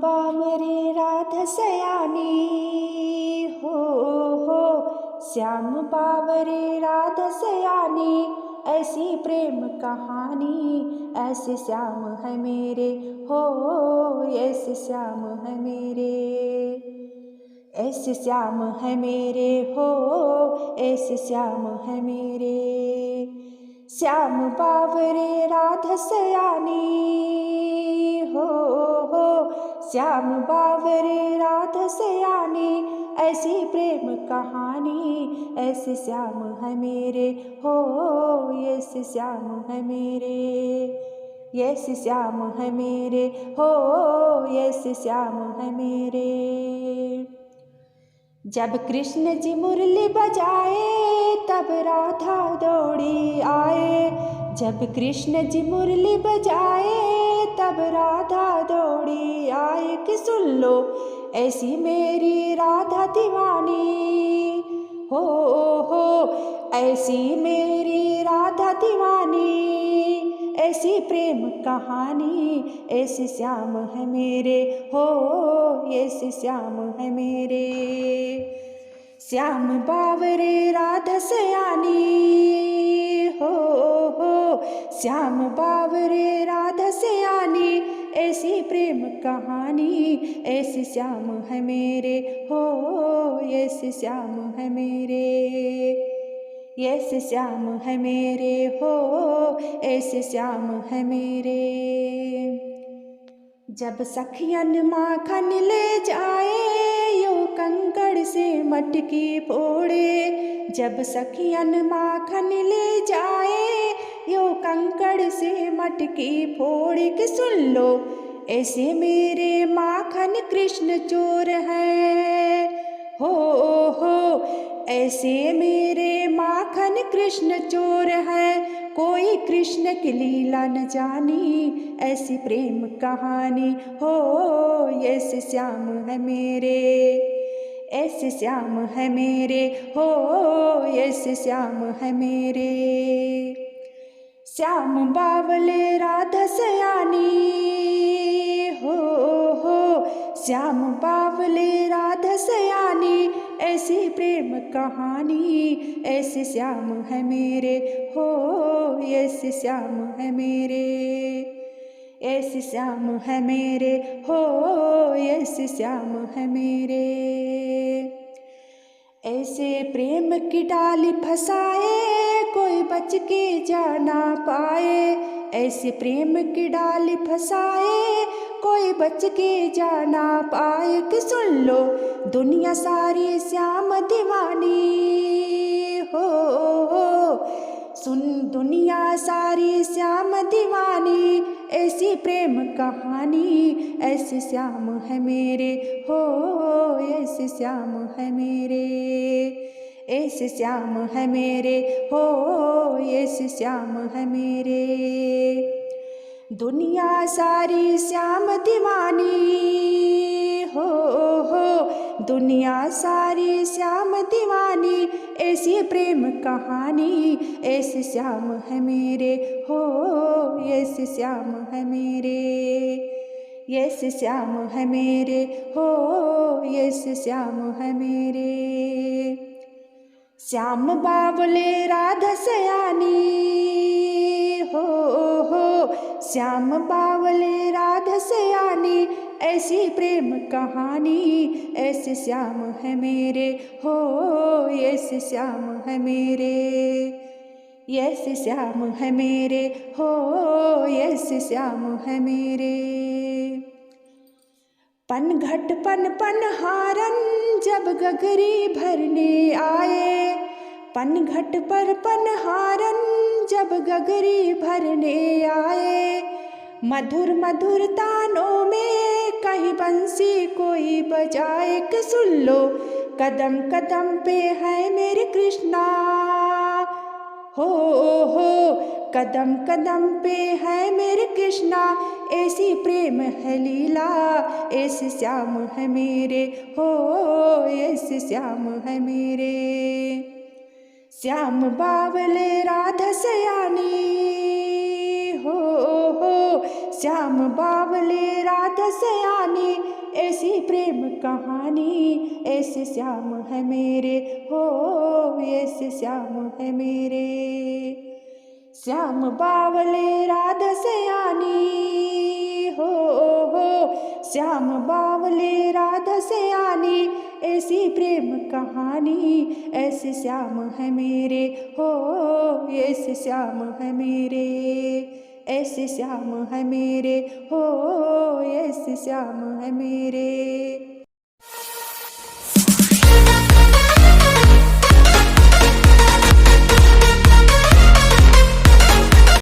बावरे राधा सयानी हो श्याम बावरे राधा सयानी, ऐसी प्रेम कहानी ऐसे श्याम है मेरे हो, ऐसे श्याम है मेरे, ऐसे श्याम है मेरे हो, ऐसे श्याम है मेरे। श्याम बावरे राधा सयानी हो श्याम बावरे राधा सयानी, ऐसी प्रेम कहानी ऐसे श्याम है मेरे हो, ऐसे श्याम है मेरे, ऐसे श्याम है मेरे हो, ऐसे श्याम है मेरे। जब कृष्ण जी मुरली बजाए तब राधा दौड़ी आए, जब कृष्ण जी मुरली बजाए तब राधा दौड़ी आए कि सुन लो ऐसी मेरी राधा दीवानी हो ऐसी मेरी राधा दीवानी, ऐसी प्रेम कहानी ऐसे श्याम है मेरे हो, ऐसे श्याम है मेरे। श्याम बावरे राधा सयानी हो श्याम बावरे राधा सयानी, ऐसी प्रेम कहानी ऐसे श्याम है मेरे हो, ऐसे श्याम है मेरे, ऐसे श्याम है मेरे हो, ऐसे श्याम है मेरे। जब सखियन माखन ले जाए यो कंकड़ से मटकी फोड़े, जब सखियन माखन ले जाए यो कंकड़ से मटकी फोड़े कि सुन लो ऐसे मेरे माखन कृष्ण चोर है हो ऐसे मेरे माखन कृष्ण चोर है, कोई कृष्ण की लीला न जानी ऐसी प्रेम कहानी हो, ऐसे श्याम है मेरे, ऐसे श्याम है मेरे हो, ऐसे श्याम है मेरे। श्याम बावले राधा सयानी हो श्याम बावले राधा सयानी, ऐसी प्रेम कहानी ऐसे श्याम है मेरे हो, ऐसे श्याम है मेरे, ऐसे श्याम है मेरे हो, ऐसे श्याम है मेरे। ऐसे प्रेम की डाली फंसाए कोई बच के जा ना पाए, ऐसे प्रेम की डाली फंसाए कोई बच के जा ना पाए कि सुन लो दुनिया सारी श्याम दीवानी हो सुन दुनिया सारी श्याम दीवानी, ऐसी प्रेम कहानी ऐसे श्याम है मेरे हो, ऐसे श्याम है मेरे, ऐसे श्याम है मेरे हो, ऐसे श्याम है मेरे। दुनिया सारी श्याम दीवानी हो दुनिया सारी श्याम दीवानी, ऐसी प्रेम कहानी ऐसे श्याम है मेरे हो, ऐसे श्याम है मेरे, ऐसे श्याम है मेरे हो, ऐसे श्याम है मेरे। श्याम बावले राधा सयानी हो श्याम बावले राधा सयानी, ऐसी प्रेम कहानी ऐसे श्याम है मेरे हो, ऐसे श्याम है मेरे, ऐसे श्याम है मेरे हो, ऐसे श्याम है मेरे। पनघट पन पनहारन जब गगरी भरने आए, पनघट पर पनहारन जब गगरी भरने आए, मधुर मधुर तानों में कहीं बंसी कोई बजाए कि सुन लो कदम कदम पे है मेरे कृष्णा हो कदम कदम पे है मेरे कृष्णा, ऐसी प्रेम है लीला ऐसे श्याम है मेरे हो, ऐसे श्याम है मेरे। श्याम बावले राधा सयानी हो श्याम बावले राधा सयानी, ऐसी प्रेम कहानी, ऐसे श्याम है मेरे हो, ऐसे श्याम है मेरे। श्याम बावले राधा सयानी हो, श्याम बावले राधा सयानी, ऐसी प्रेम कहानी, ऐसे श्याम है मेरे हो, ऐसे श्याम है मेरे, ऐसे श्याम है मेरे हो, ऐसे श्याम है मेरे।